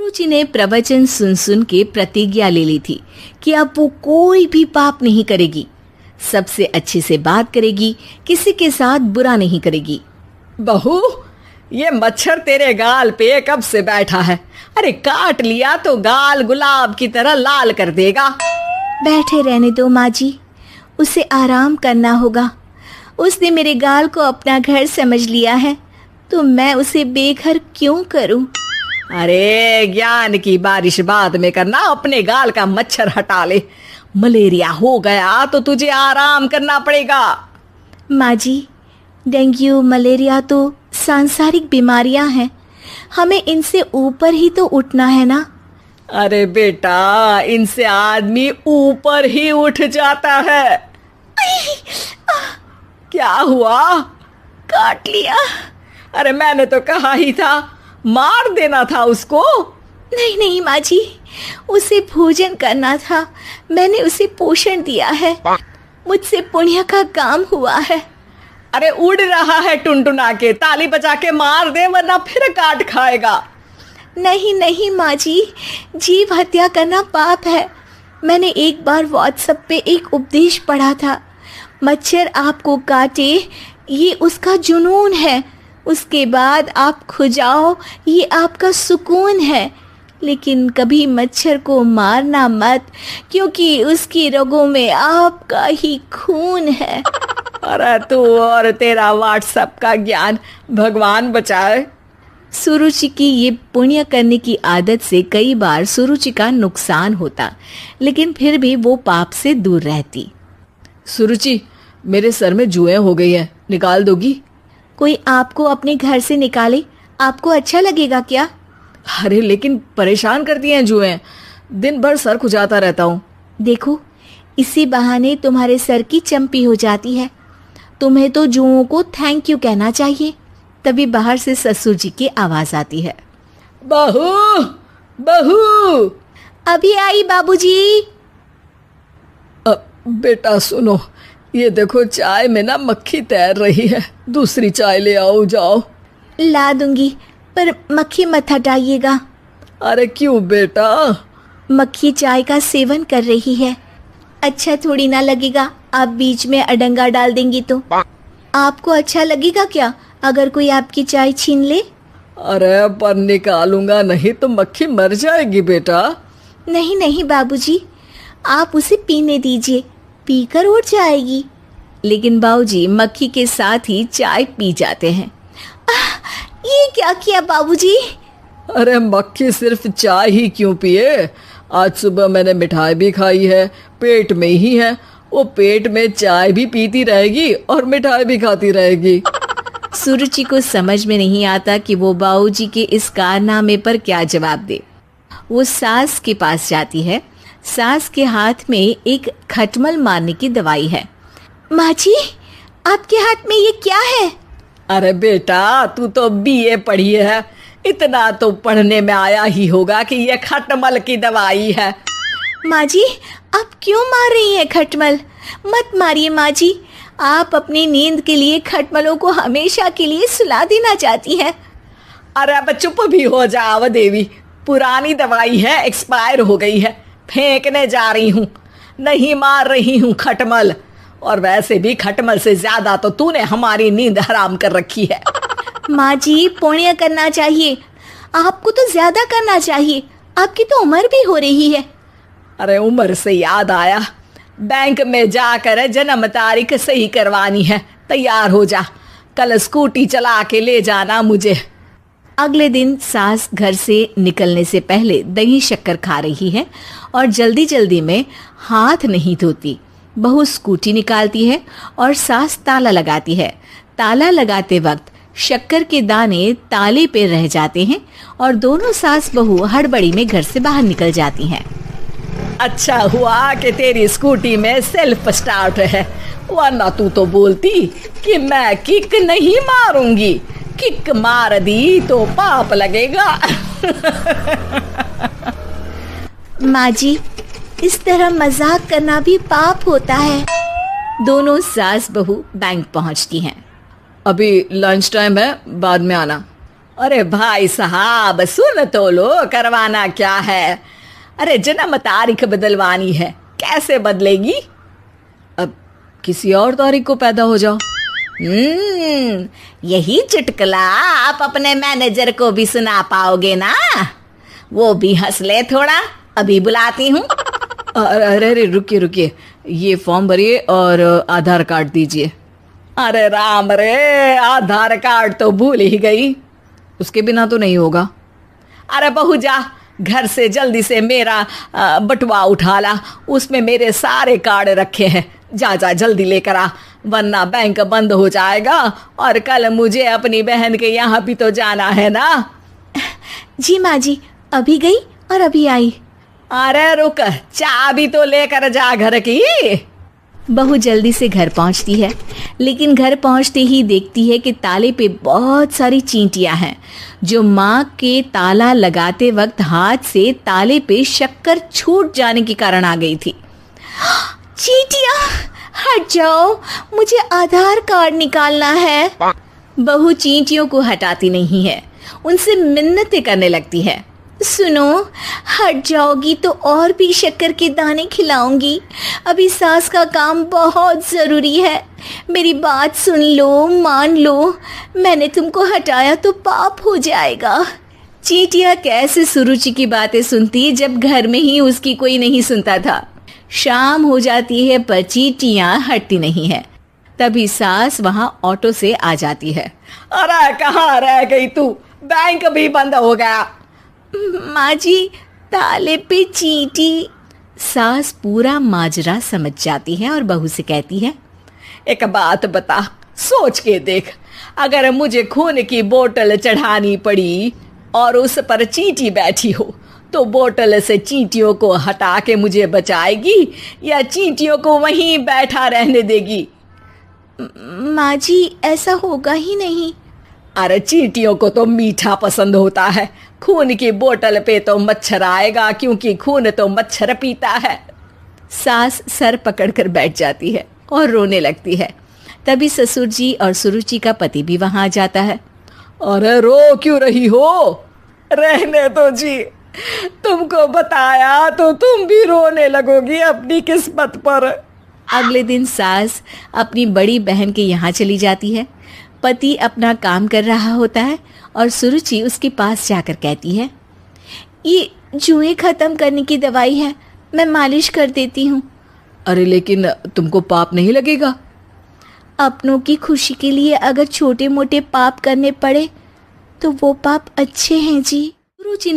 सुरुचि ने प्रवचन सुन सुन के प्रतिज्ञा ले ली थी कि अब वो कोई भी पाप नहीं करेगी, सबसे अच्छे से बात करेगी, किसी के साथ बुरा नहीं करेगी। बहू, ये मच्छर तेरे गाल पे कब से बैठा है? अरे काट लिया तो गाल गुलाब की तरह लाल कर देगा। बैठे रहने दो माँ जी, उसे आराम करना होगा। उसने मेरे गाल को अपना घर समझ लिया है, तो मैं उसे बेघर क्यों करूं? अरे ज्ञान की बारिश बाद में करना, अपने गाल का मच्छर हटा ले। मलेरिया हो गया तो तुझे आराम करना पड़ेगा। माँ जी, डेंगू मलेरिया तो सांसारिक बीमारियां हैं, हमें इनसे ऊपर ही तो उठना है ना। अरे बेटा, इनसे आदमी ऊपर ही उठ जाता है। क्या हुआ? काट लिया। अरे मैंने तो कहा ही था, मार देना था उसको। नहीं नहीं माँ जी, उसे भोजन करना था, मैंने उसे पोषण दिया है, मुझसे पुण्य का काम हुआ है। अरे उड़ रहा है टुनटुना के, ताली बजा के मार दे वरना फिर काट खाएगा। नहीं नहीं माँ जी, जीव हत्या करना पाप है। मैंने एक बार व्हाट्सएप पे एक उपदेश पढ़ा था, मच्छर आपको काटे ये उसका जुनून है, उसके बाद आप खुजाओ ये आपका सुकून है, लेकिन कभी मच्छर को मारना मत, क्योंकि उसकी रगों में आपका ही खून है। अरे तू और तेरा व्हाट्सएप का ज्ञान, भगवान बचाए। सुरुचि की ये पुण्य करने की आदत से कई बार सुरुचि का नुकसान होता, लेकिन फिर भी वो पाप से दूर रहती। सुरुचि, मेरे सर में जुएं हो गई है, निकाल दोगी? कोई आपको अपने घर से निकाले, आपको अच्छा लगेगा क्या? अरे लेकिन परेशान करती हैं जुएं, दिन भर सर खुजाता रहता हूँ। देखो, इसी बहाने तुम्हारे सर की चंपी हो जाती है। तुम्हें तो जुओं को थैंक यू कहना चाहिए। तभी बाहर से ससुर जी की आवाज आती है। बहू, बहू। अभी आई बाबूजी। बेटा सुनो, ये देखो चाय में ना मक्खी तैर रही है, दूसरी चाय ले आओ जाओ। ला दूंगी, पर मक्खी मत हटाइएगा। अरे क्यों बेटा? मक्खी चाय का सेवन कर रही है, अच्छा थोड़ी ना लगेगा आप बीच में अडंगा डाल देंगी तो। आपको अच्छा लगेगा क्या अगर कोई आपकी चाय छीन ले? अरे पर निकालूंगा नहीं तो मक्खी मर जाएगी बेटा। नहीं नहीं बाबूजी, आप उसे पीने दीजिए, पीकर उड़ जाएगी। लेकिन बाबूजी मक्खी के साथ ही चाय पी जाते हैं। ये क्या किया बाबूजी? अरे मक्खी सिर्फ चाय ही क्यों पिए, आज सुबह मैंने मिठाई भी खाई है, पेट में ही है, वो पेट में चाय भी पीती रहेगी और मिठाई भी खाती रहेगी। सुरुचि को समझ में नहीं आता कि वो बाबूजी के इस कारनामे पर क्या जवाब दे। वो सास के पास जाती है। सास के हाथ में एक खटमल मारने की दवाई है। माँ जी, आपके हाथ में ये क्या है? अरे बेटा, तू तो बीए पढ़ी है, इतना तो पढ़ने में आया ही होगा कि ये खटमल की दवाई है। माँ जी, आप क्यों मार रही हैं खटमल? मत मारिए माँ जी, आप अपनी नींद के लिए खटमलों को हमेशा के लिए सुला देना चाहती हैं। अरे अब चुप भी हो जाओ देवी, पुरानी दवाई है, एक्सपायर हो गई है, फेंकने जा रही हूँ, नहीं मार रही हूँ खटमल। और वैसे भी खटमल से ज्यादा तो तूने हमारी नींद हराम कर रखी है। माँ जी, पुण्य करना चाहिए, आपको तो ज्यादा करना चाहिए, आपकी तो उम्र भी हो रही है। अरे उम्र से याद आया, बैंक में जाकर जन्म तारीख सही करवानी है, तैयार हो जा, कल स्कूटी चला के ले जाना मुझे। अगले दिन सास घर से निकलने से पहले दही शक्कर खा रही है और जल्दी जल्दी में हाथ नहीं धोती। बहू स्कूटी निकालती है और सास ताला लगाती है। ताला लगाते वक्त शक्कर के दाने ताले पे रह जाते हैं और दोनों सास बहू हड़बड़ी में घर से बाहर निकल जाती हैं। अच्छा हुआ कि तेरी स्कूटी में सेल्फ स्टार्ट है, वरना तू तो बोलती कि मैं किक नहीं मारूंगी, किक मार दी तो पाप लगेगा। माँ जी, इस तरह मजाक करना भी पाप होता है। दोनों सास बहू बैंक पहुंचती हैं। अभी लंच टाइम है, बाद में आना। अरे भाई साहब सुन तो लो, करवाना क्या है? अरे जन्म तारीख बदलवानी है, कैसे बदलेगी? अब किसी और तारीख को पैदा हो जाओ। यही चुटकुला आप अपने मैनेजर को भी सुना पाओगे ना? वो भी हंस ले थोड़ा, अभी बुलाती हूँ। अरे अरे रुकिए, ये फॉर्म भरिए और आधार कार्ड दीजिए। अरे राम रे, आधार कार्ड तो भूल ही गई, उसके बिना तो नहीं होगा। अरे बहू जा घर से जल्दी से मेरा बटुआ उठा ला, उसमें मेरे सारे कार्ड रखे हैं। जा जा जल्दी लेकर आ, वरना बैंक बंद हो जाएगा और कल मुझे अपनी बहन के यहाँ भी तो जाना है ना। जी माँ जी, अभी गई और अभी आई। अरे रुक, चाबी तो लेकर जा घर की। बहू जल्दी से घर पहुंचती है, लेकिन घर पहुंचते ही देखती है कि ताले पे बहुत सारी चींटियां हैं, जो माँ के ताला लगाते वक्त हाथ से ताले पे शक्कर छूट जाने के कारण आ गई थी। चींटियां हट जाओ, मुझे आधार कार्ड निकालना है। बहू चींटियों को हटाती नहीं है, उनसे मिन्नतें करने लगती है। सुनो, हट जाओगी तो और भी शक्कर के दाने खिलाऊंगी। अभी सास का काम बहुत ज़रूरी है, मेरी बात सुन लो, मान लो। मैंने तुमको हटाया तो पाप हो जाएगा। चींटियां कैसे सुरुचि की बातें सुनती जब घर में ही उसकी कोई नहीं सुनता था। शाम हो जाती है पर चींटियां हटती नहीं है। तभी सास वहां ऑटो से आ जाती है। अरे कहाँ रह गई तू? बैंक भी बंद हो गया। माँ जी, ताले पे चींटी। सास पूरा माजरा समझ जाती है और बहू से कहती है, एक बात बता, सोच के देख, अगर मुझे खून की बोतल चढ़ानी पड़ी और उस पर चींटी बैठी हो, तो बोतल से चींटियों को हटा के मुझे बचाएगी या चींटियों को वहीं बैठा रहने देगी? माँ जी, ऐसा होगा ही नहीं। अरे चींटियों को तो मीठा पसंद होता है, खून की बोतल पे तो मच्छर आएगा, क्योंकि खून तो मच्छर पीता है। सास सर पकड़कर बैठ जाती है और रोने लगती है। तभी ससुर जी और सुरुचि का पति भी वहां आ जाता है। अरे रो क्यों रही हो? रहने दो जी, तुमको बताया तो तुम भी रोने लगोगी अपनी किस्मत पर। अगले दिन सास अपनी बड़ी बहन के यहाँ चली जाती है। पति अपना काम कर रहा होता है और सुरुचि उसके पास जाकर कहती है, ये जुएं खत्म करने की दवाई है, मैं मालिश कर देती हूँ। अरे लेकिन तुमको पाप नहीं लगेगा? अपनों की खुशी के लिए अगर छोटे मोटे पाप करने पड़े तो वो पाप अच्छे हैं जी। सुरुचि